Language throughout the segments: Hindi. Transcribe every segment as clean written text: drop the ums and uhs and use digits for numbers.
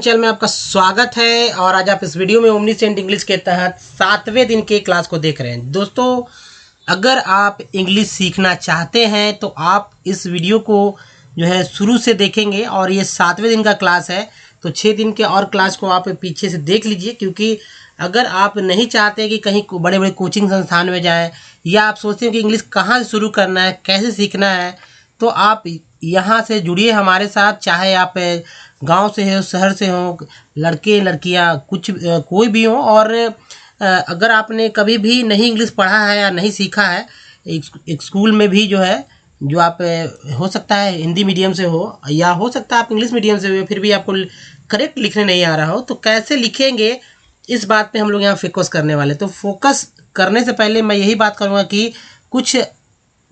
चैनल में आपका स्वागत है और आज आप इस वीडियो में ओमनीसेंट इंग्लिश के तहत 7वें दिन के क्लास को देख रहे हैं। दोस्तों, अगर आप इंग्लिश सीखना चाहते हैं तो आप इस वीडियो को जो है शुरू से देखेंगे और ये 7वें दिन का क्लास है, तो 6 दिन के और क्लास को आप पीछे से देख लीजिए। क्योंकि अगर आप नहीं चाहते कि कहीं बड़े बड़े कोचिंग संस्थान में जाएं या आप सोचते हैं कि इंग्लिश कहाँ से शुरू करना है, कैसे सीखना है, तो आप यहाँ से जुड़िए हमारे साथ। चाहे आप गांव से हो, शहर से हो, लड़के लड़कियाँ कोई भी हो, और अगर आपने कभी भी नहीं इंग्लिश पढ़ा है या नहीं सीखा है, एक स्कूल में भी जो है जो आप हो सकता है हिंदी मीडियम से हो या हो सकता है आप इंग्लिश मीडियम से हो, फिर भी आपको करेक्ट लिखने नहीं आ रहा हो, तो कैसे लिखेंगे इस बात पे हम लोग यहाँ फोकस करने वाले। तो फोकस करने से पहले मैं यही बात करूँगा कि कुछ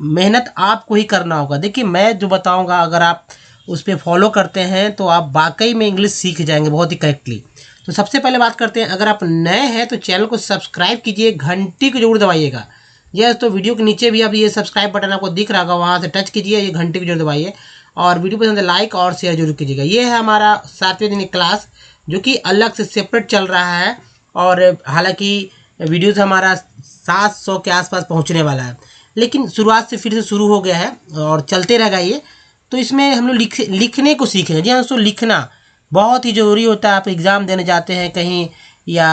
मेहनत आपको ही करना होगा। देखिए, मैं जो बताऊंगा अगर आप उस पर फॉलो करते हैं तो आप वाकई में इंग्लिश सीख जाएंगे बहुत ही करेक्टली। तो सबसे पहले बात करते हैं, अगर आप नए हैं तो चैनल को सब्सक्राइब कीजिए, घंटी को जरूर दबाइएगा। यस, तो वीडियो के नीचे भी अब ये सब्सक्राइब बटन आपको दिख रहा होगा, वहाँ से टच कीजिए, ये घंटी को जरूर दबाइए और वीडियो पसंद है लाइक और शेयर जरूर कीजिएगा। ये है हमारा 7वें दिन क्लास जो कि अलग से सेपरेट चल रहा है, और हालांकि वीडियोज़ हमारा 700 के आसपास पहुँचने वाला है, लेकिन शुरुआत से फिर से शुरू हो गया है और चलते रहेगा ये। तो इसमें हम लोग लिखने को सीखेंगे। जी हाँ दोस्तों, लिखना बहुत ही ज़रूरी होता है। आप एग्ज़ाम देने जाते हैं कहीं, या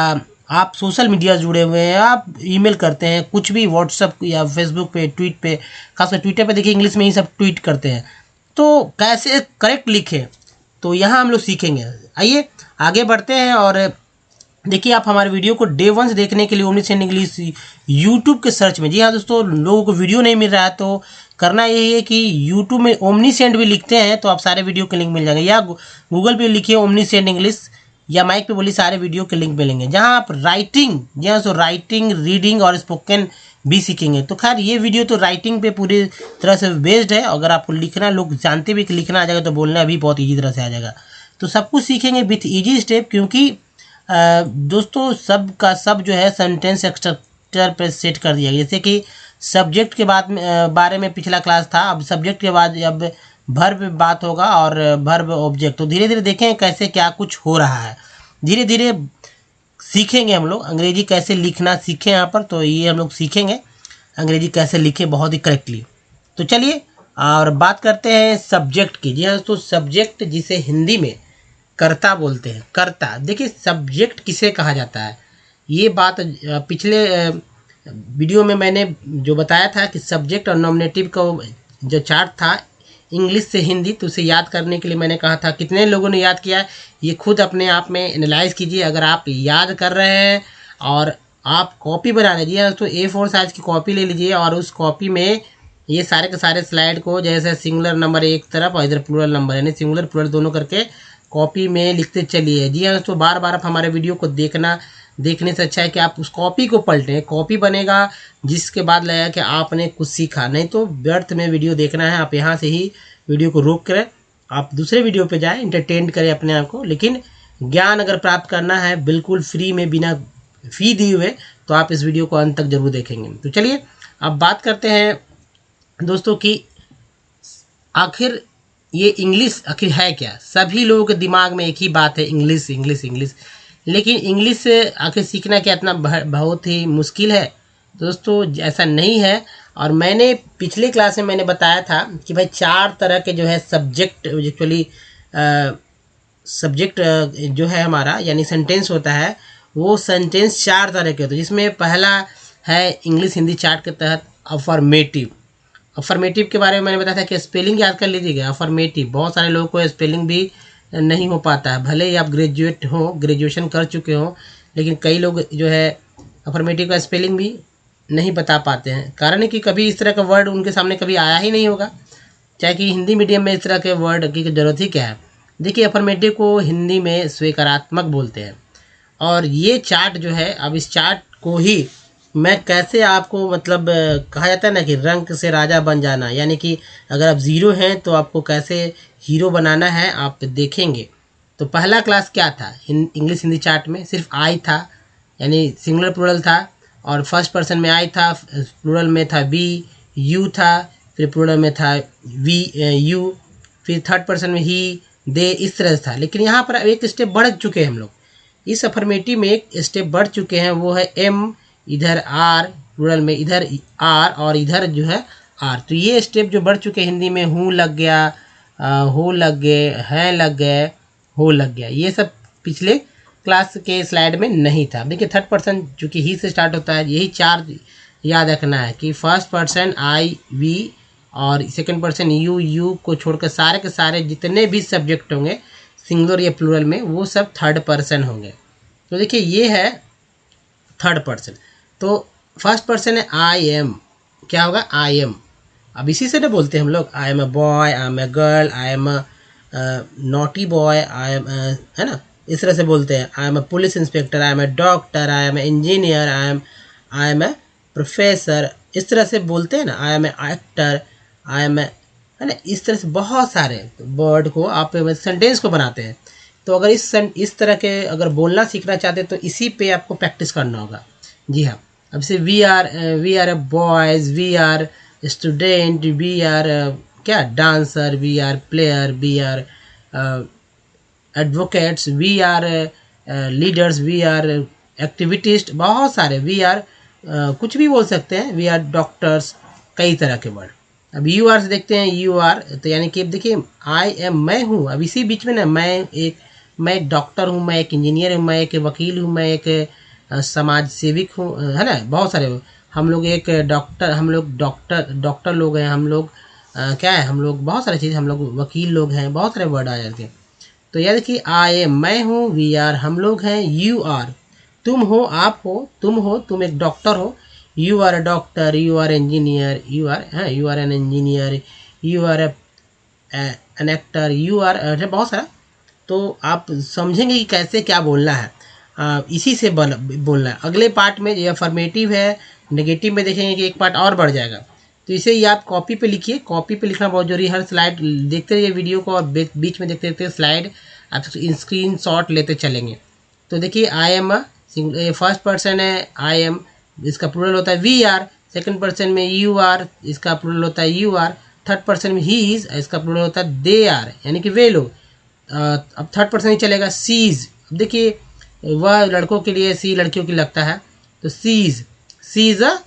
आप सोशल मीडिया जुड़े हुए हैं, आप ईमेल करते हैं, कुछ भी व्हाट्सएप या फेसबुक पे, ट्वीट पे, खासकर ट्विटर पे देखिए इंग्लिश में ही सब ट्वीट करते हैं, तो कैसे करेक्ट लिखें, तो यहाँ हम लोग सीखेंगे। आइए आगे बढ़ते हैं। और देखिए, आप हमारे वीडियो को डे 1 से देखने के लिए ओमनीसेंट इंग्लिश यूट्यूब के सर्च में, जी हाँ दोस्तों, लोगों को वीडियो नहीं मिल रहा है तो करना यही है कि यूट्यूब में ओमनीसेंट भी लिखते हैं तो आप सारे वीडियो के लिंक मिल जाएंगे, या गूगल पे लिखिए ओमनीसेंट इंग्लिश, या माइक पे बोलिए, सारे वीडियो के लिंक मिलेंगे जहाँ आप राइटिंग, जी हाँ दोस्तों, राइटिंग, रीडिंग और स्पोकन भी सीखेंगे। तो खैर ये वीडियो तो राइटिंग पे पूरी तरह से बेस्ड है। अगर आपको लिखना, लोग जानते भी कि लिखना आ जाएगा, तो बोलना भी बहुत ईजी तरह से आ जाएगा। तो सब कुछ सीखेंगे विथ ईजी स्टेप, क्योंकि दोस्तों सब का सब जो है सेंटेंस स्ट्रक्चर पे सेट कर दिया गया। जैसे कि सब्जेक्ट के बारे में पिछला क्लास था, अब सब्जेक्ट के बाद अब वर्ब बात होगा और वर्ब ऑब्जेक्ट। तो धीरे धीरे देखें कैसे क्या कुछ हो रहा है, धीरे धीरे सीखेंगे हम लोग। अंग्रेजी कैसे लिखना सीखें यहाँ पर, तो ये हम लोग सीखेंगे अंग्रेजी कैसे लिखें बहुत ही करेक्टली। तो चलिए और बात करते हैं सब्जेक्ट की। जी हाँ दोस्तों, सब्जेक्ट जिसे हिंदी में कर्ता बोलते हैं, कर्ता। देखिए, सब्जेक्ट किसे कहा जाता है, ये बात पिछले वीडियो में मैंने जो बताया था कि सब्जेक्ट और नॉमिनेटिव का जो चार्ट था इंग्लिश से हिंदी, तो उसे याद करने के लिए मैंने कहा था। कितने लोगों ने याद किया, ये खुद अपने आप में एनालाइज कीजिए। अगर आप याद कर रहे हैं और आप कॉपी बना लीजिए, तो A4 साइज की कॉपी ले लीजिए और उस कॉपी में ये सारे के सारे स्लाइड को, जैसे सिंगुलर नंबर एक तरफ और इधर प्लूरल नंबर, यानी सिंगुलर प्लूरल दोनों करके कॉपी में लिखते चलिए। जी हाँ दोस्तों, बार बार आप हमारे वीडियो को देखने से अच्छा है कि आप उस कॉपी को पलटें। कॉपी बनेगा जिसके बाद लगेगा कि आपने कुछ सीखा, नहीं तो व्यर्थ में वीडियो देखना है। आप यहाँ से ही वीडियो को रोक कर आप दूसरे वीडियो पे जाएं, इंटरटेन करें अपने आप को, लेकिन ज्ञान अगर प्राप्त करना है बिल्कुल फ्री में, बिना फी दिए हुए, तो आप इस वीडियो को अंत तक जरूर देखेंगे। तो चलिए अब बात करते हैं दोस्तों कि आखिर ये इंग्लिश आखिर है क्या। सभी लोगों के दिमाग में एक ही बात है, इंग्लिश इंग्लिश इंग्लिश। लेकिन इंग्लिश आखिर सीखना क्या इतना बहुत ही मुश्किल है? दोस्तों ऐसा नहीं है। और मैंने पिछले क्लास में मैंने बताया था कि भाई 4 तरह के जो है सब्जेक्ट, एक्चुअली सब्जेक्ट जो है हमारा, यानी सेंटेंस होता है, वो सेंटेंस 4 तरह के होते हैं। जिसमें पहला है इंग्लिश हिंदी चार्ट के तहत अफर्मेटिव। अफर्मेटिव के बारे में मैंने बताया था कि स्पेलिंग याद कर लीजिएगा। अफर्मेटिव, बहुत सारे लोगों को स्पेलिंग भी नहीं हो पाता है, भले ही आप ग्रेजुएट हो, ग्रेजुएशन कर चुके हो, लेकिन कई लोग जो है अफर्मेटिव का स्पेलिंग भी नहीं बता पाते हैं। कारण है कि कभी इस तरह का वर्ड उनके सामने कभी आया ही नहीं होगा, चाहे कि हिंदी मीडियम में इस तरह के वर्ड की ज़रूरत ही क्या है। देखिए, अफर्मेटिव को हिंदी में स्वीकारात्मक बोलते हैं। और ये चार्ट जो है, अब इस चार्ट को ही मैं कैसे आपको, मतलब कहा जाता है ना कि रंग से राजा बन जाना, यानी कि अगर आप ज़ीरो हैं तो आपको कैसे हीरो बनाना है आप देखेंगे। तो पहला क्लास क्या था इंग्लिश हिंदी चार्ट में, सिर्फ आई था, यानी सिंगुलर प्लूरल था, और फर्स्ट पर्सन में आई था, प्लूरल में था वी, यू था, फिर प्लूरल में था वी यू, फिर थर्ड पर्सन में ही, दे इस तरह से था, लेकिन यहाँ पर एक स्टेप बढ़ चुके हैं हम लोग। इस अफर्मेटिव में एक स्टेप बढ़ चुके हैं, वो है एम, इधर आर प्लूरल में, इधर आर और इधर जो है आर। तो ये स्टेप जो बढ़ चुके हैं हिंदी में, हूँ लग गया, हो लग गए, हैं लग गए, हो लग गया, ये सब पिछले क्लास के स्लाइड में नहीं था। देखिए थर्ड पर्सन चूँकि ही से स्टार्ट होता है, यही चार याद रखना है कि फर्स्ट पर्सन आई वी और सेकंड पर्सन यू, यू को छोड़कर सारे के सारे जितने भी सब्जेक्ट होंगे सिंगुलर या प्लूरल में वो सब थर्ड पर्सन होंगे। तो देखिए ये है थर्ड पर्सन। तो फर्स्ट पर्सन है आई एम, क्या होगा आई एम। अब इसी से ना बोलते हैं हम लोग, I am a boy, I am a girl, I am a naughty boy, I am है ना, इस तरह से बोलते हैं। I am a police inspector, I am a doctor, I am a engineer, I am a professor, इस तरह से बोलते हैं ना। I am a actor, I am है ना, इस तरह से बहुत सारे वर्ड को आप सेंटेंस को बनाते हैं। तो अगर इस तरह के अगर बोलना सीखना चाहते हैं तो इसी पे आपको प्रैक्टिस करना होगा। जी हाँ, अब से we are a boys, we are student, we are क्या dancer, we are player, we are advocates, we are leaders, we are activist, बहुत सारे वी आर कुछ भी बोल सकते हैं, वी आर डॉक्टर्स, कई तरह के वर्ड। अब यू आर से देखते हैं, यू आर तो यानी कि देखिए आई एम मैं हूँ, अब इसी बीच में ना मैं एक डॉक्टर हूँ, मैं एक इंजीनियर हूँ, मैं एक वकील हूँ, मैं एक समाज सेविक हूँ, है ना, बहुत सारे हम लोग एक डॉक्टर, हम लोग डॉक्टर लोग हैं, हम लोग क्या है, हम लोग बहुत सारी चीज़, हम लोग वकील लोग हैं, बहुत सारे वर्ड आ जाते हैं। तो याद कि आई एम मैं हूँ, वी आर हम लोग हैं, यू आर तुम हो, आप हो, तुम एक डॉक्टर हो, you are a doctor, you are engineer, you are an engineer, you are an actor, you are बहुत सारा। तो आप समझेंगे कि कैसे क्या बोलना है, इसी से बोलना है। अगले पार्ट में ये अफर्मेटिव है, नेगेटिव में देखेंगे कि एक पार्ट और बढ़ जाएगा। तो इसे ही आप कॉपी पे लिखिए, कॉपी पे लिखना बहुत जरूरी है। हर स्लाइड देखते रहिए वीडियो को और बीच में देखते देखते स्लाइड आप स्क्रीन शॉट लेते चलेंगे। तो देखिए आई एम फर्स्ट पर्सन है आई एम, इसका प्लूरल होता है वी आर। सेकंड पर्सन में यू आर, इसका प्लूरल होता है यू आर। थर्ड पर्सन में ही इज, इसका प्लूरल होता है दे आर, यानी कि वे लोग। अब थर्ड पर्सन ही चलेगा सीज। अब देखिए वह लड़कों के लिए, सी लड़कियों के लिए लगता है, तो she's, she is a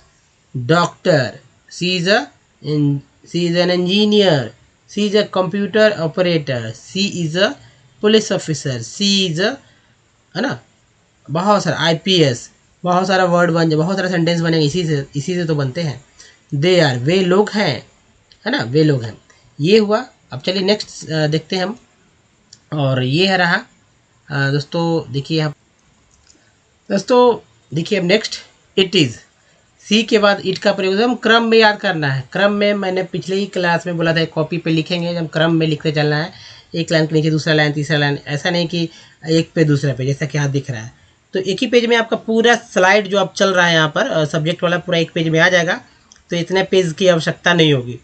doctor, she is an engineer, she is a computer operator, she is a police officer, she is a, है ना, बहुत सारा आईपीएस, बहुत सारा वर्ड बन जाए, बहुत सारा सेंटेंस बनेंगे इसी से तो बनते हैं। दे आर वे लोग हैं, है ना, वे लोग हैं। ये हुआ। अब चलिए नेक्स्ट देखते हैं हम, और ये है रहा दोस्तों। देखिए हम दोस्तों, देखिए अब नेक्स्ट इट इज़। सी के बाद इट का प्रयोग हम क्रम में याद करना है। क्रम में मैंने पिछले ही क्लास में बोला था कॉपी पे लिखेंगे, हम क्रम में लिखते चलना है, एक लाइन के नीचे दूसरा लाइन, तीसरा लाइन, ऐसा नहीं कि एक पे दूसरा पे, जैसा कि यहाँ दिख रहा है। तो एक ही पेज में आपका पूरा स्लाइड जो अब चल रहा है यहाँ पर सब्जेक्ट वाला पूरा एक पेज में आ जाएगा, तो इतने पेज की आवश्यकता नहीं होगी।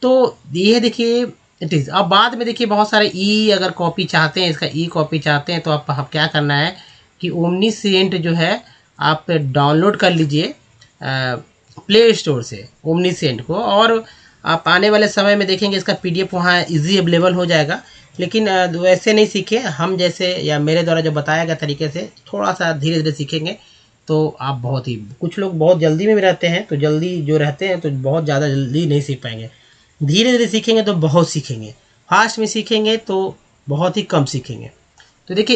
तो ये देखिए इट इज़। अब बाद में देखिए बहुत सारे ई अगर कॉपी चाहते हैं, इसका ई कॉपी चाहते हैं, तो आप क्या करना है कि ओमनीसेंट जो है आप डाउनलोड कर लीजिए प्ले स्टोर से ओमनीसेंट को, और आप आने वाले समय में देखेंगे इसका पीडीएफ वहाँ इजी अवेलेबल हो जाएगा। लेकिन वैसे नहीं सीखे हम जैसे, या मेरे द्वारा जो बताया गया तरीके से थोड़ा सा धीरे धीरे सीखेंगे तो आप बहुत ही, कुछ लोग बहुत जल्दी में भी रहते हैं, तो जल्दी जो रहते हैं तो बहुत ज़्यादा जल्दी नहीं सीख पाएंगे। धीरे धीरे सीखेंगे तो बहुत सीखेंगे, फास्ट में सीखेंगे तो बहुत ही कम सीखेंगे। तो देखिए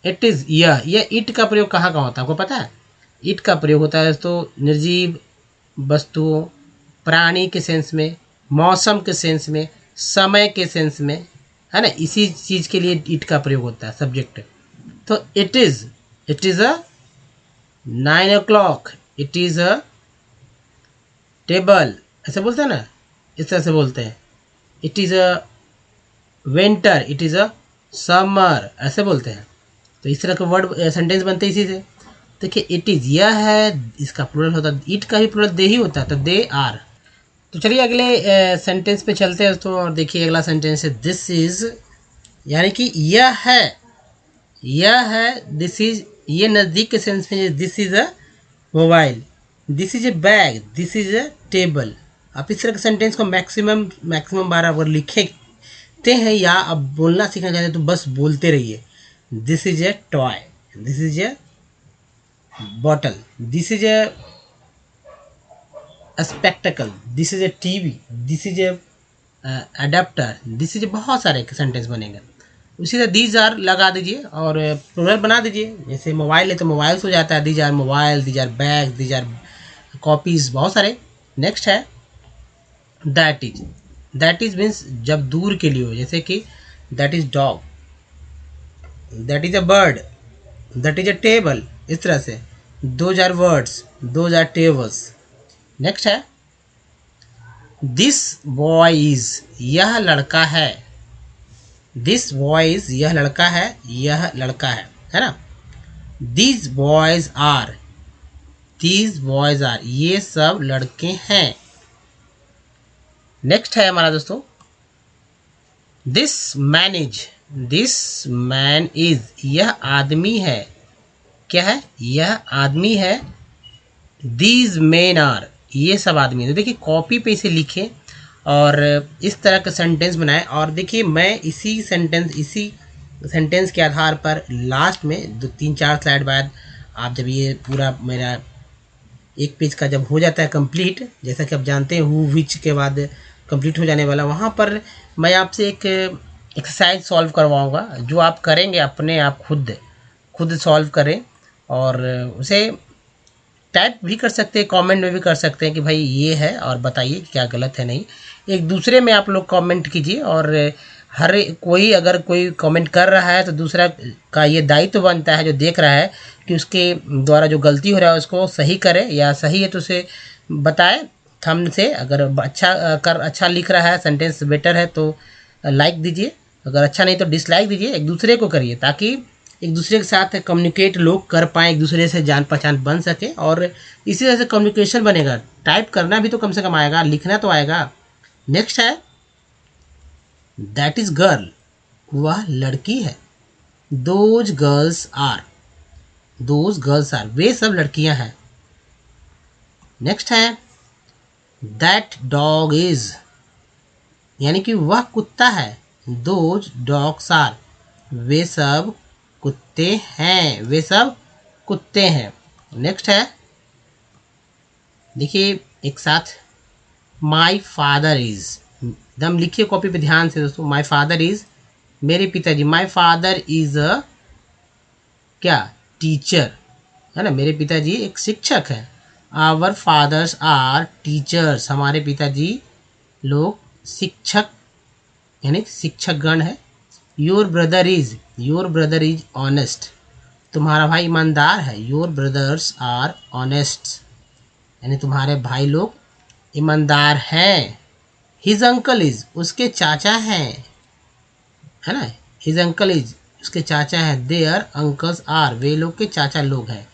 इट इज़ यह इट का प्रयोग कहाँ कहाँ होता है आपको पता है? इट का प्रयोग होता है तो निर्जीव वस्तुओं, प्राणी के सेंस में, मौसम के सेंस में, समय के सेंस में, है ना, इसी चीज़ के लिए इट का प्रयोग होता है सब्जेक्ट। तो it is a 9 o'clock, it is a table, ऐसे बोलते हैं ना, इस तरह से बोलते हैं। It is a winter, it is a summer, ऐसे बोलते हैं। तो इस तरह के वर्ड सेंटेंस बनते हैं इसी से। देखिए इट इज़ यह है, इसका प्लूरल होता है, इट का भी प्लूरल दे ही होता है, तो दे आर। तो चलिए अगले सेंटेंस पे चलते हैं दोस्तों, और देखिए अगला सेंटेंस है दिस इज़, यानी कि यह है, दिस इज़, ये नज़दीक के सेंस में, this is a mobile, this is a bag, this is a table. आप इस तरह के सेंटेंस को मैक्सिमम 12 बार लिखें लिखते हैं या अब बोलना सीखना चाहते हैं तो बस बोलते रहिए। This is a toy, this is a bottle, this is a spectacle, this is a TV, this is a adapter, this is, बहुत सारे सेंटेंस बनेंगे। उसी तरह दीज आर लगा दीजिए और प्लूरल बना दीजिए। जैसे मोबाइल है तो मोबाइल्स हो जाता है, these are mobile, these are bag, these are copies, बहुत सारे। नेक्स्ट है that is. That is means जब दूर के लिए हो, जैसे कि that is dog, that is a bird, that is a table, इस तरह से। Those are words, those are tables. Next है दिस बॉय इज, यह लड़का है। दिस बॉय इज, यह लड़का है, यह लड़का है ना। These boys are, these boys are, ये सब लड़के हैं। नेक्स्ट है हमारा दोस्तों this man is, this man is, यह आदमी है। क्या है? यह आदमी है। दीज मेन आर, ये सब आदमी है। तो देखिए कॉपी पे इसे लिखें और इस तरह का सेंटेंस बनाएं। और देखिए मैं इसी सेंटेंस के आधार पर लास्ट में 2-3-4 स्लाइड बाद, आप जब ये पूरा मेरा एक पेज का जब हो जाता है कंप्लीट, जैसा कि आप जानते हैं हु विच के बाद कंप्लीट हो जाने वाला, वहाँ पर मैं आपसे एक एक्सरसाइज सॉल्व करवाऊँगा जो आप करेंगे अपने आप, खुद सॉल्व करें और उसे टाइप भी कर सकते हैं, कमेंट में भी कर सकते हैं कि भाई ये है और बताइए क्या गलत है नहीं। एक दूसरे में आप लोग कमेंट कीजिए और हर कोई अगर कोई कमेंट कर रहा है तो दूसरा का ये दायित्व बनता है जो देख रहा है कि उसके द्वारा जो गलती हो रहा है उसको सही करे, या सही है तो उसे बताए थंब से। अगर अच्छा लिख रहा है, सेंटेंस बेटर है तो लाइक दीजिए, अगर अच्छा नहीं तो डिसलाइक दीजिए। एक दूसरे को करिए ताकि एक दूसरे के साथ कम्युनिकेट लोग कर पाएँ, एक दूसरे से जान पहचान बन सके और इसी तरह से कम्युनिकेशन बनेगा। टाइप करना भी तो कम से कम आएगा, लिखना तो आएगा। नेक्स्ट है दैट इज गर्ल, वह लड़की है। Those girls are, those girls are, वे सब लड़कियां हैं। नेक्स्ट है दैट डॉग इज, यानी कि वह कुत्ता है। दोज डॉग्स आर, वे सब कुत्ते हैं, वे सब कुत्ते हैं। नेक्स्ट है देखिए एक साथ माई फादर इज, एकदम लिखिए कॉपी पे ध्यान से दोस्तों। माई फादर इज, मेरे पिताजी। माई फादर इज अ क्या? टीचर, है ना। मेरे पिताजी एक शिक्षक है। आवर फादर्स आर टीचर्स, हमारे पिताजी लोग शिक्षक यानी शिक्षकगण है। Your brother is, your brother is honest, तुम्हारा भाई ईमानदार है। योर ब्रदर्स आर ऑनेस्ट, यानी तुम्हारे भाई लोग ईमानदार हैं। हिज अंकल इज, उसके चाचा हैं, है ना। हिज अंकल इज, उसके चाचा हैं। देयर अंकल्स आर, वे लोग के चाचा लोग हैं।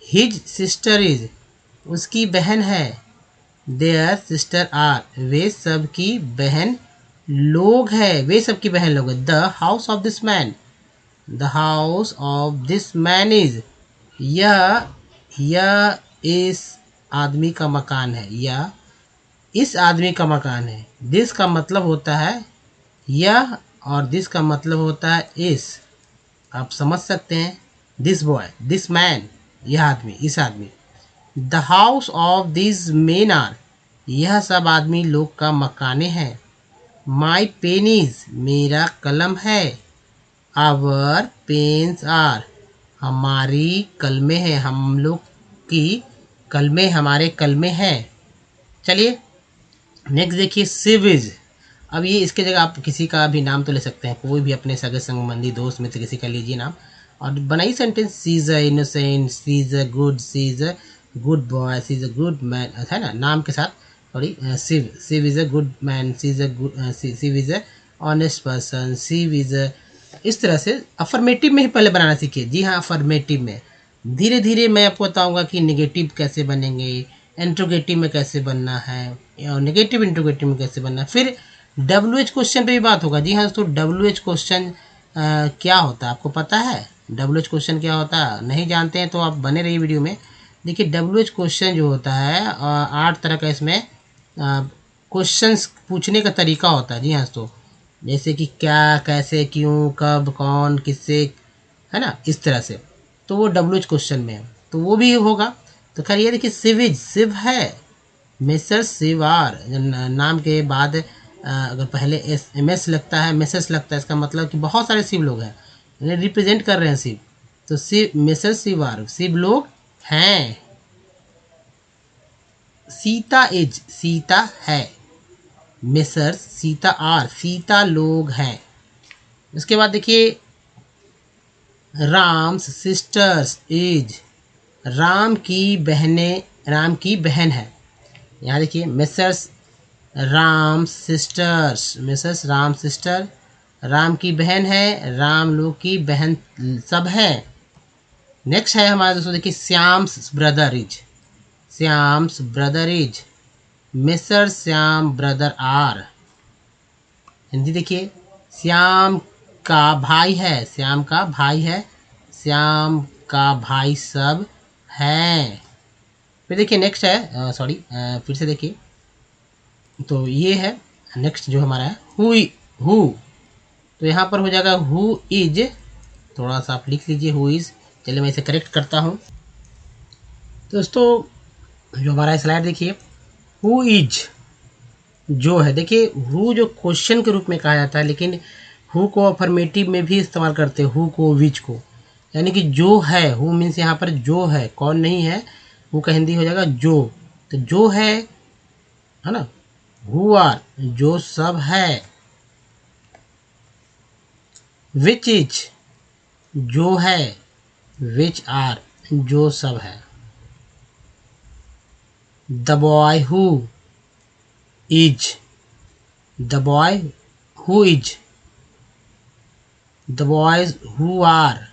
हिज सिस्टर इज, उसकी बहन है। देयर सिस्टर आर, वे सब की बहन लोग हैं, वे सब की बहन लोग हैं। The house of this man, the house of this man is, यह इस आदमी का मकान है, या इस आदमी का मकान है। दिस का मतलब होता है यह और दिस का मतलब होता है इस, आप समझ सकते हैं। दिस बॉय, दिस मैन, यह आदमी, इस आदमी। The house of this men are, यह सब आदमी लोग का मकाने हैं। माई पेन इज, मेरा कलम है। आवर पेन्स आर, हमारी कलमें हैं, हम लोग की कलमें, हमारे कलमें हैं। चलिए नेक्स्ट देखिए सिव इज। अब ये इसके जगह आप किसी का भी नाम तो ले सकते हैं, कोई भी अपने सगे संबंधी दोस्त में से किसी का लीजिए नाम और बनाइए sentence. She is a innocent, she is a good, she is a good boy, she is a good man, है ना, नाम के साथ। Sorry, Shiv is a good man, she is a good, Shiv is a honest person, Shiv is a, इस तरह से अफर्मेटिव में ही पहले बनाना सीखिए। जी हाँ, अफर्मेटिव में। धीरे धीरे मैं आपको बताऊंगा कि निगेटिव कैसे बनेंगे, इंट्रोगेटिव में कैसे बनना है और नेगेटिव इंट्रोगेटिव में कैसे बनना है। फिर WH क्वेश्चन पे भी बात होगा। जी हाँ दोस्तों, WH क्वेश्चन क्या होता है आपको पता है? WH क्वेश्चन क्या होता है? नहीं जानते हैं तो आप बने रहिए वीडियो में। देखिए WH क्वेश्चन जो होता है 8 तरह का इसमें क्वेश्चंस पूछने का तरीका होता है। जी हाँ दोस्तों, जैसे कि क्या, कैसे, क्यों, कब, कौन, किससे, है ना, इस तरह से। तो वो WH क्वेश्चन में है, तो वो भी होगा। तो खैर ये देखिए सिविज, सिव है, मिसेस सिवार नाम के बाद अगर पहले MS लगता है, मिसेस लगता है, इसका मतलब कि बहुत सारे शिव लोग हैं, इन्हें रिप्रेजेंट कर रहे हैं शिव। तो शिव, मिसेस सिवार शिव लोग हैं। सीता इज, सीता है, मिसर्स सीता आर, सीता लोग हैं। उसके बाद देखिए राम्स सिस्टर्स इज, राम की बहनें, राम की बहन है। यहाँ देखिए Mrs Ram sisters, Mrs Ram sister, Ram की बहन है, राम लोग की बहन सब है। नेक्स्ट है हमारा दोस्तों देखिए Shyam's brother is, Shyam's brother is, mister Shyam brother are. Hindi देखिए श्याम का भाई है, श्याम का भाई है, श्याम का भाई सब हैं। फिर देखिए नेक्स्ट है सॉरी फिर से देखिए, तो ये है नेक्स्ट जो हमारा है हु, तो यहाँ पर हो जाएगा हु इज, थोड़ा सा आप लिख लीजिए हु इज। चलिए मैं इसे करेक्ट करता हूँ। दोस्तों जो हमारा स्लाइड देखिए, हु इज जो है, देखिए हु जो क्वेश्चन के रूप में कहा जाता है, लेकिन हु को अफर्मेटिव में भी इस्तेमाल करते हैं, हु को, विच को, यानी कि जो है। हु मीन्स यहाँ पर जो है, कौन नहीं है। हु का हिंदी हो जाएगा जो, तो जो है ना। हु आर जो सब है। विच इज जो है, विच आर जो सब है। The boy who is, the boy who is, the boys who are.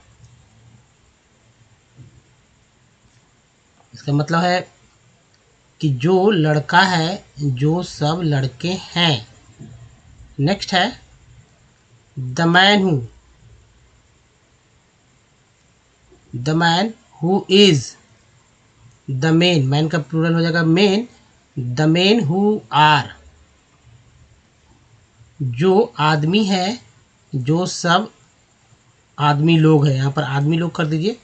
इसका मतलब है कि जो लड़का है, जो सब लड़के हैं। नेक्स्ट है the man who, the man who is, the men, man का प्लूरल हो जाएगा men, the men who are जो आदमी है, जो सब आदमी लोग हैं। यहाँ पर आदमी लोग कर दीजिए,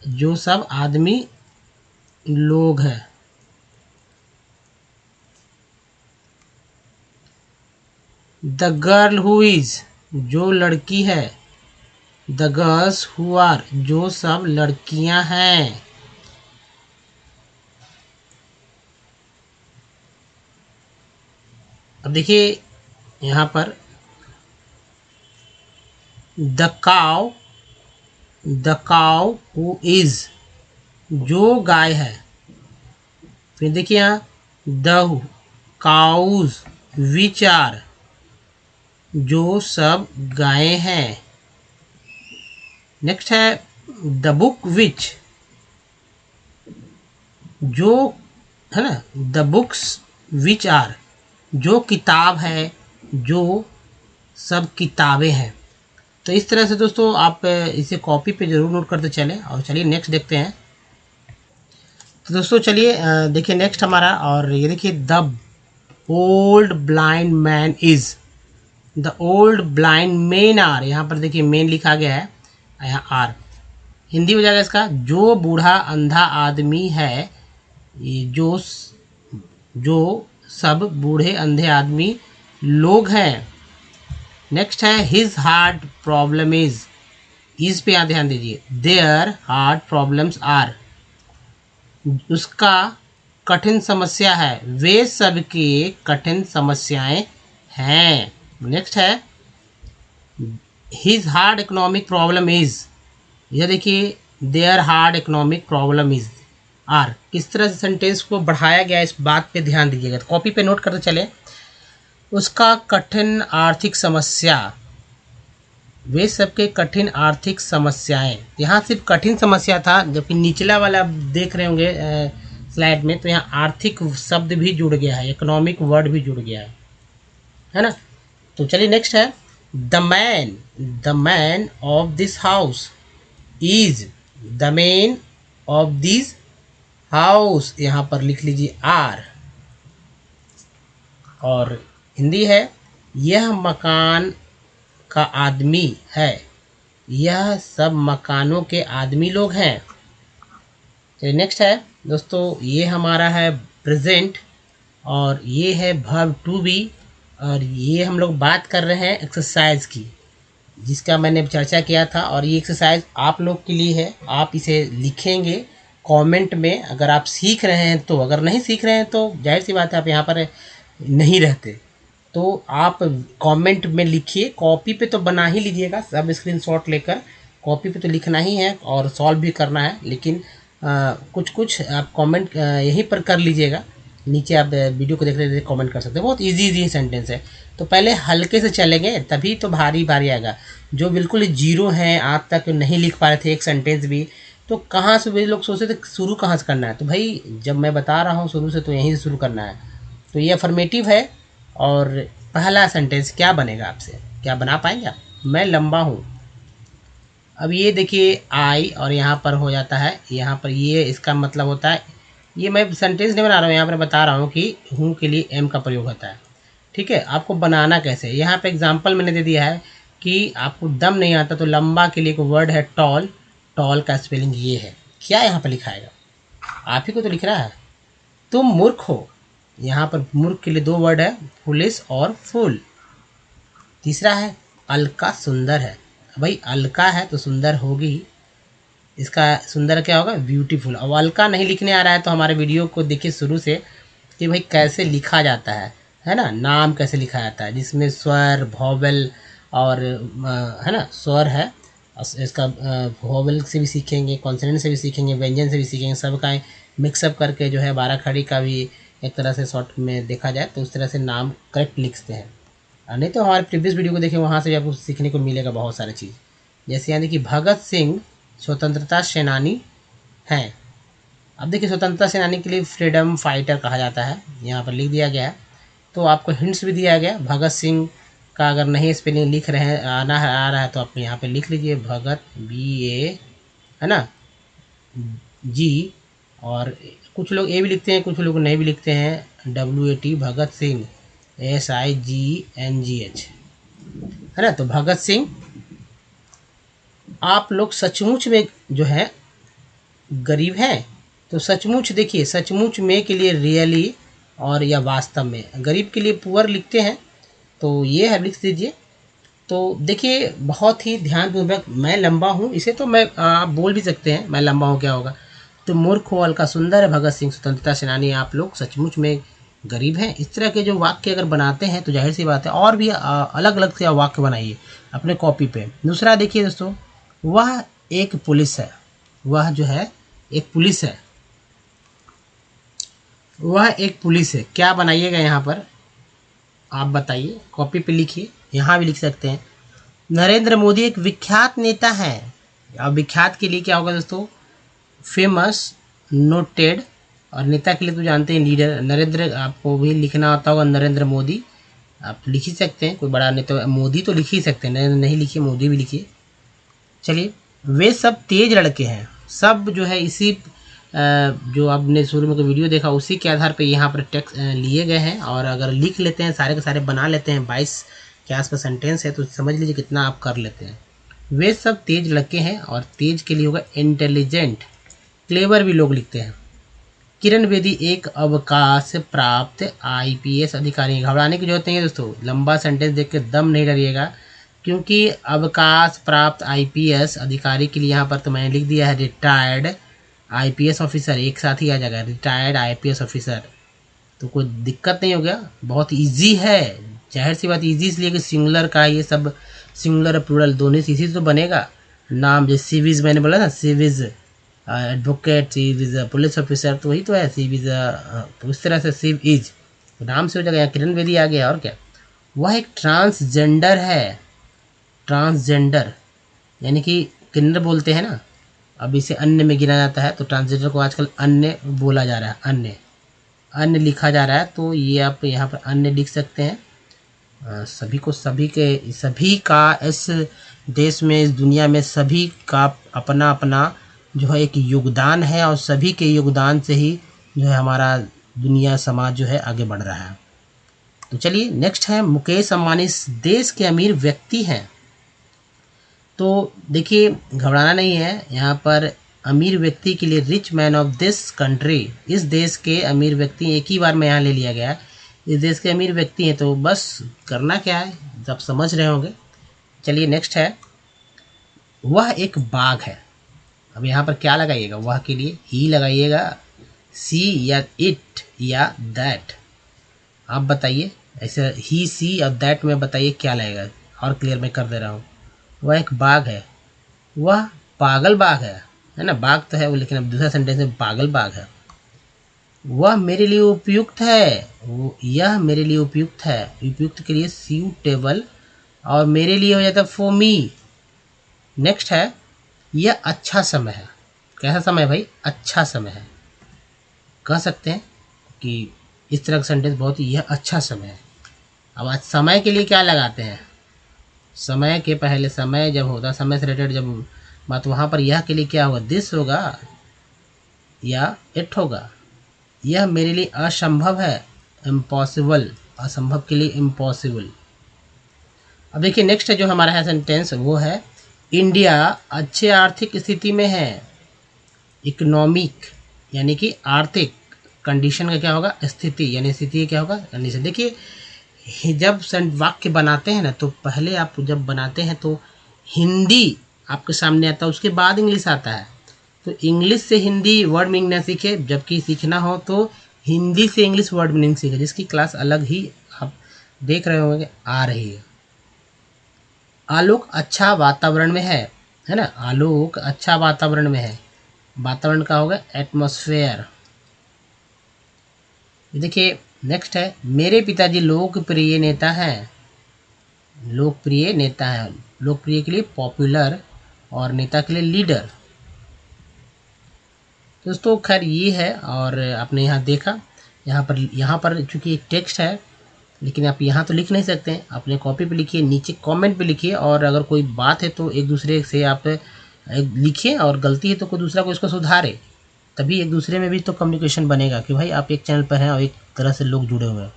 जो सब आदमी लोग हैं। द गर्ल हु इज जो लड़की है, द गर्ल्स हु आर जो सब लड़कियां हैं। अब देखिए यहाँ पर the cow, the cow who is जो गाय है। फिर देखिए यहाँ द काउज विच आर जो सब गायें हैं। नेक्स्ट है द बुक विच जो है ना, द बुक्स विच आर जो किताब है, जो सब किताबें हैं। तो इस तरह से दोस्तों आप इसे कॉपी पे ज़रूर नोट करते चलें। और चलिए नेक्स्ट देखते हैं। तो दोस्तों चलिए देखिए नेक्स्ट हमारा, और ये देखिए the old blind man is, the old blind men are. यहाँ पर देखिए मेन लिखा गया है, यहाँ आर। हिंदी हो जाएगा इसका जो बूढ़ा अंधा आदमी है, ये जो सब बूढ़े अंधे आदमी लोग हैं। नेक्स्ट है हिज हार्ट प्रॉब्लम इज पे यहाँ ध्यान दीजिए, देयर हार्ट प्रॉब्लम्स आर उसका कठिन समस्या है, वे सबके कठिन समस्याएं हैं। नेक्स्ट है his hard economic problem is, यह देखिए their hard economic problem is are. किस तरह से सेंटेंस को बढ़ाया गया इस बात पे ध्यान दीजिएगा, तो कॉपी पे नोट करते चले। उसका कठिन आर्थिक समस्या, वे सबके कठिन आर्थिक समस्याएं। यहाँ सिर्फ कठिन समस्या था, जबकि निचला वाला आप देख रहे होंगे स्लाइड में, तो यहाँ आर्थिक शब्द भी जुड़ गया है, इकोनॉमिक वर्ड भी जुड़ गया है ना। तो चलिए नेक्स्ट है the man of this house is, the man of this house यहाँ पर लिख लीजिए आर। और हिंदी है, यह मकान का आदमी है, यह सब मकानों के आदमी लोग हैं। चलिए नेक्स्ट है दोस्तों, ये हमारा है प्रेजेंट और ये है वर्ब टू बी, और ये हम लोग बात कर रहे हैं एक्सरसाइज की, जिसका मैंने चर्चा किया था। और ये एक्सरसाइज आप लोग के लिए है, आप इसे लिखेंगे कमेंट में अगर आप सीख रहे हैं तो। अगर नहीं सीख रहे हैं तो जाहिर सी बात है आप यहाँ पर नहीं रहते, तो आप कमेंट में लिखिए। कॉपी पे तो बना ही लीजिएगा, सब स्क्रीनशॉट लेकर कॉपी पे तो लिखना ही है और सॉल्व भी करना है, लेकिन कुछ कुछ आप कमेंट यहीं पर कर लीजिएगा। नीचे आप वीडियो को देख रहे कमेंट कर सकते हैं, बहुत इजी सेंटेंस है। तो पहले हल्के से चलेंगे तभी तो भारी भारी आएगा। जो बिल्कुल जीरो हैं, आज तक नहीं लिख पा रहे थे एक सेंटेंस भी, तो कहाँ से वे लोग सोचते थे शुरू कहाँ से करना है। तो भाई जब मैं बता रहा हूँ शुरू से, तो यहीं से शुरू करना है। तो ये अफर्मेटिव है। और पहला सेंटेंस क्या बनेगा आपसे, क्या बना पाएंगे आप? मैं लंबा हूँ। अब ये देखिए आई और यहाँ पर हो जाता है, यहाँ पर ये इसका मतलब होता है, ये मैं सेंटेंस नहीं बना रहा हूँ, यहाँ पर बता रहा हूँ कि हूँ के लिए एम का प्रयोग होता है। ठीक है, आपको बनाना कैसे, यहाँ पे एग्जांपल मैंने दे दिया है कि आपको दम नहीं आता तो लंबा के लिए एक वर्ड है टॉल, टॉल का स्पेलिंग ये है। क्या यहाँ पर लिखाएगा, आप ही को तो लिख रहा है। तुम मूर्ख हो, यहाँ पर मूर्ख के लिए दो वर्ड है, फुलिश और फुल। तीसरा है अलका सुंदर है, भाई अलका है तो सुंदर होगी, इसका सुंदर क्या होगा, ब्यूटीफुल। अब अलका नहीं लिखने आ रहा है तो हमारे वीडियो को देखिए शुरू से कि भाई कैसे लिखा जाता है ना, नाम कैसे लिखा जाता है, जिसमें स्वर वॉवेल और है ना स्वर है, इसका वॉवेल से भी सीखेंगे, कॉन्सोनेंट से भी सीखेंगे, व्यंजन से भी सीखेंगे, सबका मिक्सअप करके जो है 12 खड़ी का भी एक तरह से शॉर्ट में देखा जाए तो उस तरह से नाम करेक्ट लिखते हैं। नहीं तो हमारे प्रीवियस वीडियो को देखें, वहाँ से भी आपको सीखने को मिलेगा बहुत सारी चीज़। जैसे यहाँ देखिए भगत सिंह स्वतंत्रता सेनानी हैं। अब देखिए स्वतंत्रता सेनानी के लिए फ्रीडम फाइटर कहा जाता है, यहाँ पर लिख दिया गया है। तो आपको हिंट्स भी दिया गया, भगत सिंह का अगर नहीं स्पेलिंग लिख रहे हैं आ रहा है तो आप यहाँ पे लिख लीजिए भगत BA है ना जी, और कुछ लोग ए भी लिखते हैं, कुछ लोग नहीं भी लिखते हैं, WAT भगत सिंह SIGNGH है ना। तो भगत सिंह, आप लोग सचमुच में जो है गरीब हैं, तो सचमुच देखिए सचमुच में के लिए रियली और या वास्तव में, गरीब के लिए पुअर लिखते हैं तो ये है लिख दीजिए। तो देखिए बहुत ही ध्यानपूर्वक, मैं लंबा हूँ, इसे तो मैं आप बोल भी सकते हैं मैं लंबा हूँ क्या होगा। तो मूर्ख हो अलका सुंदर है, भगत सिंह स्वतंत्रता सेनानी, आप लोग सचमुच में गरीब हैं। इस तरह के जो वाक्य अगर बनाते हैं तो जाहिर सी बात है और भी अलग अलग से वाक्य बनाइए अपने कॉपी पे। दूसरा देखिए दोस्तों, वह एक पुलिस है, वह जो है एक पुलिस है, वह एक पुलिस है, क्या बनाइएगा यहाँ पर आप बताइए, कॉपी पे लिखिए, यहाँ भी लिख सकते हैं। नरेंद्र मोदी एक विख्यात नेता है। अब विख्यात के लिए क्या होगा दोस्तों, फेमस, नोटेड, और नेता के लिए तो जानते हैं लीडर। नरेंद्र आपको भी लिखना आता होगा, नरेंद्र मोदी आप लिख ही सकते हैं, कोई बड़ा नेता मोदी तो लिख ही सकते हैं, नरेंद्र नहीं लिखिए मोदी भी लिखिए। चलिए, वे सब तेज लड़के हैं, सब जो है इसी जो आपने शुरू में वीडियो देखा उसी के आधार पे यहाँ पर टेक्स्ट लिए गए हैं। और अगर लिख लेते हैं सारे के सारे बना लेते हैं, 22 के आसपास सेंटेंस है, तो समझ लीजिए कितना आप कर लेते हैं। वे सब तेज लड़के हैं, और तेज के लिए होगा इंटेलिजेंट, क्लेवर भी लोग लिखते हैं। किरण बेदी एक अवकाश प्राप्त IPS अधिकारी। घबराने की जरूरत नहीं है दोस्तों, लंबा सेंटेंस देख के दम नहीं डरिएगा, क्योंकि अवकाश प्राप्त IPS अधिकारी के लिए यहाँ पर तो मैंने लिख दिया है रिटायर्ड IPS ऑफिसर, एक साथ ही आ जाएगा रिटायर्ड IPS ऑफिसर, तो कोई दिक्कत नहीं हो गया, बहुत इजी है। जाहिर सी बात इजी इसलिए कि सिंगुलर का ये सब सिंगुलर प्लूरल दोनों से इसी तो बनेगा। नाम जैसे सिविज मैंने बोला ना, सिविज एडवोकेट, सिविज पुलिस ऑफिसर, तो वही तो है सिविज, तो उस तरह से सिव इज तो नाम से हो जाएगा। किरण बेदी आ गया, और क्या, वह एक ट्रांसजेंडर है। ट्रांसजेंडर यानी कि किन्नर बोलते हैं ना, अब इसे अन्य में गिना जाता है, तो ट्रांसजेंडर को आजकल अन्य बोला जा रहा है, अन्य अन्य लिखा जा रहा है, तो ये आप यहाँ पर अन्य लिख सकते हैं। सभी को, सभी का इस देश में, इस दुनिया में सभी का अपना अपना जो है एक योगदान है, और सभी के योगदान से ही जो है हमारा दुनिया समाज जो है आगे बढ़ रहा है। तो चलिए नेक्स्ट है, मुकेश अंबानी इस देश के अमीर व्यक्ति हैं। तो देखिए घबराना नहीं है, यहाँ पर अमीर व्यक्ति के लिए rich man of this country, इस देश के अमीर व्यक्ति, एक ही बार में यहाँ ले लिया गया है, इस देश के अमीर व्यक्ति हैं। तो बस करना क्या है, आप समझ रहे होंगे। चलिए नेक्स्ट है, वह एक बाघ है। अब यहाँ पर क्या लगाइएगा, वह के लिए ही लगाइएगा, सी या इट या दैट, आप बताइए। ऐसे ही, सी और दैट में बताइए क्या लगेगा, और क्लियर मैं कर दे रहा हूँ। वह एक बाघ है, वह पागल बाघ है ना, बाघ तो है वो, लेकिन अब दूसरा सेंटेंस में पागल बाघ है। वह मेरे लिए उपयुक्त है, यह मेरे लिए उपयुक्त है, उपयुक्त के लिए सूटेबल, और मेरे लिए हो जाता है फॉर मी। नेक्स्ट है, यह अच्छा समय है। कैसा समय है भाई, अच्छा समय है। कह सकते हैं कि इस तरह का सेंटेंस बहुत ही, यह अच्छा समय है। अब आज समय के लिए क्या लगाते हैं, समय के पहले समय जब होता, समय से रिलेटेड जब बात, वहाँ पर यह के लिए क्या होगा, दिस होगा या इट होगा। यह मेरे लिए असंभव है, इम्पॉसिबल, असंभव के लिए इम्पॉसिबल। अब देखिए नेक्स्ट है जो हमारा है सेंटेंस, वो है इंडिया अच्छे आर्थिक स्थिति में है। इकोनॉमिक यानी कि आर्थिक, कंडीशन का क्या होगा, स्थिति, यानी स्थिति क्या होगा, कंडीशन। देखिए जब वाक्य बनाते हैं ना, तो पहले आप जब बनाते हैं तो हिंदी आपके सामने आता है, उसके बाद इंग्लिश आता है। तो इंग्लिश से हिंदी वर्ड मीनिंग ना सीखे, जबकि सीखना हो तो हिंदी से इंग्लिश वर्ड मीनिंग सीखे, जिसकी क्लास अलग ही आप देख रहे होंगे आ रही है। आलोक अच्छा वातावरण में है ना, आलोक अच्छा वातावरण में है, वातावरण का होगा एटमॉस्फेयर। देखिए नेक्स्ट है, मेरे पिताजी लोकप्रिय नेता हैं। लोकप्रिय नेता है, लोकप्रिय के लिए पॉपुलर और नेता के लिए लीडर। दोस्तों खैर ये है, और आपने यहाँ देखा, यहाँ पर चूंकि एक टेक्स्ट है, लेकिन आप यहाँ तो लिख नहीं सकते हैं, अपने कॉपी पे लिखिए, नीचे कमेंट पे लिखिए, और अगर कोई बात है तो एक दूसरे से आप लिखिए, और गलती है तो कोई दूसरा को इसको सुधारे, तभी एक दूसरे में भी तो कम्युनिकेशन बनेगा कि भाई आप एक चैनल पर हैं और एक तरह से लोग जुड़े हुए हैं।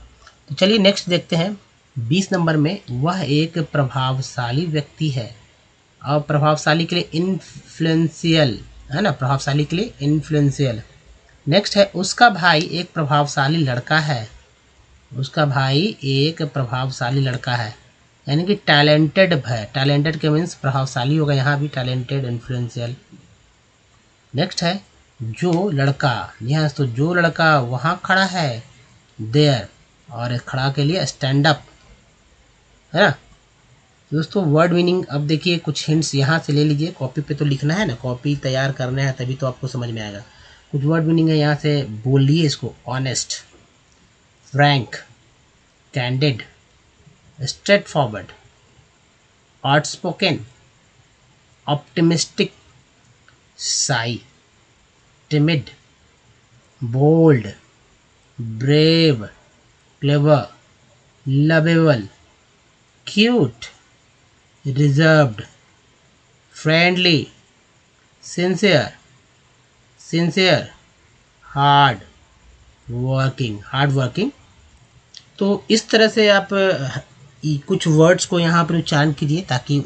तो चलिए नेक्स्ट देखते हैं 20 नंबर में, वह एक प्रभावशाली व्यक्ति है। और प्रभावशाली के लिए इन्फ्लुएंशियल है ना, प्रभावशाली के लिए इन्फ्लुएंशियल। नेक्स्ट है, उसका भाई एक प्रभावशाली लड़का है। उसका भाई एक प्रभावशाली लड़का है, यानी कि टैलेंटेड है, टैलेंटेड के मीन्स प्रभावशाली होगा, यहाँ भी टैलेंटेड, इन्फ्लुएंशियल। नेक्स्ट है, जो लड़का, यहाँ तो जो लड़का वहाँ खड़ा है, देयर, और खड़ा के लिए स्टैंड अप है ना। दोस्तों वर्ड मीनिंग अब देखिए, कुछ हिंट्स यहाँ से ले लीजिए, कॉपी पे तो लिखना है ना, कॉपी तैयार करना है तभी तो आपको समझ में आएगा। कुछ वर्ड मीनिंग है, यहाँ से बोलिए इसको, honest, Frank, candid, straight forward, outspoken, optimistic, शाई, timid, bold, brave, clever, lovable, cute, reserved, friendly, sincere, hard working। तो इस तरह से आप कुछ वर्ड्स को यहाँ पर उच्चारण कीजिए ताकि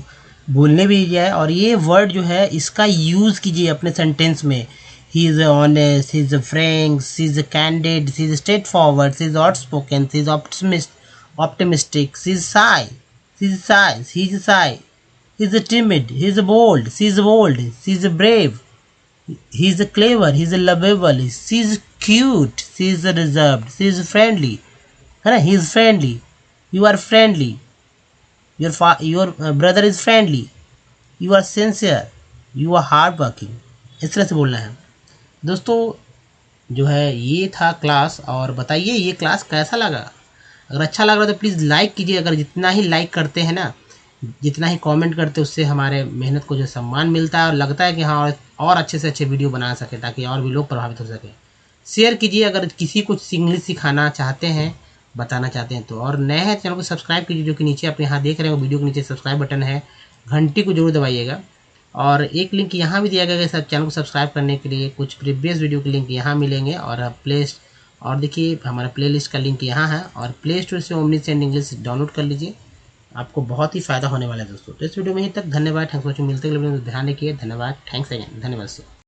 बोलने भी जाए, और ये वर्ड जो है इसका यूज़ कीजिए अपने सेंटेंस में। He is honest, he is frank, she is candid, she is straightforward, she is outspoken, she is optimistic, she is shy, he is shy, he is timid, he is bold, she is brave, he is clever, he is lovable, she is cute, she is reserved, she is friendly, है ना, he is friendly, you are friendly, your brother is friendly, you are sincere, you are hard working। इस तरह से बोलना है। दोस्तों जो है ये था क्लास, और बताइए ये क्लास कैसा लगा। अगर अच्छा लग रहा है तो प्लीज़ लाइक कीजिए। अगर जितना ही लाइक करते हैं ना, जितना ही कमेंट करते हैं, उससे हमारे मेहनत को जो सम्मान मिलता है, और लगता है कि हाँ और अच्छे से अच्छे वीडियो बना सके ताकि और भी लोग प्रभावित हो सकें। शेयर कीजिए अगर किसी को इंग्लिश सिखाना चाहते हैं, बताना चाहते हैं तो। और नए हैं चैनल को सब्सक्राइब कीजिए, जो कि नीचे आप यहाँ देख रहे हो, वीडियो के नीचे सब्सक्राइब बटन है, घंटी को जरूर दबाइएगा। और एक लिंक यहाँ भी दिया गया है सब चैनल को सब्सक्राइब करने के लिए, कुछ प्रीवियस वीडियो के लिंक यहाँ मिलेंगे, और और देखिए हमारा प्लेलिस्ट का लिंक यहाँ है और प्ले स्टोर से ओमनीसेंट इंग्लिश डाउनलोड कर लीजिए, आपको बहुत ही फ़ायदा होने वाला है दोस्तों। तो इस वीडियो में ही तक, धन्यवाद, थैंक्स फॉर वॉचिंग, मिलते हैं अगले वीडियो में, ध्यान रखिए, धन्यवाद, थैंक्स अगेन, धन्यवाद सर।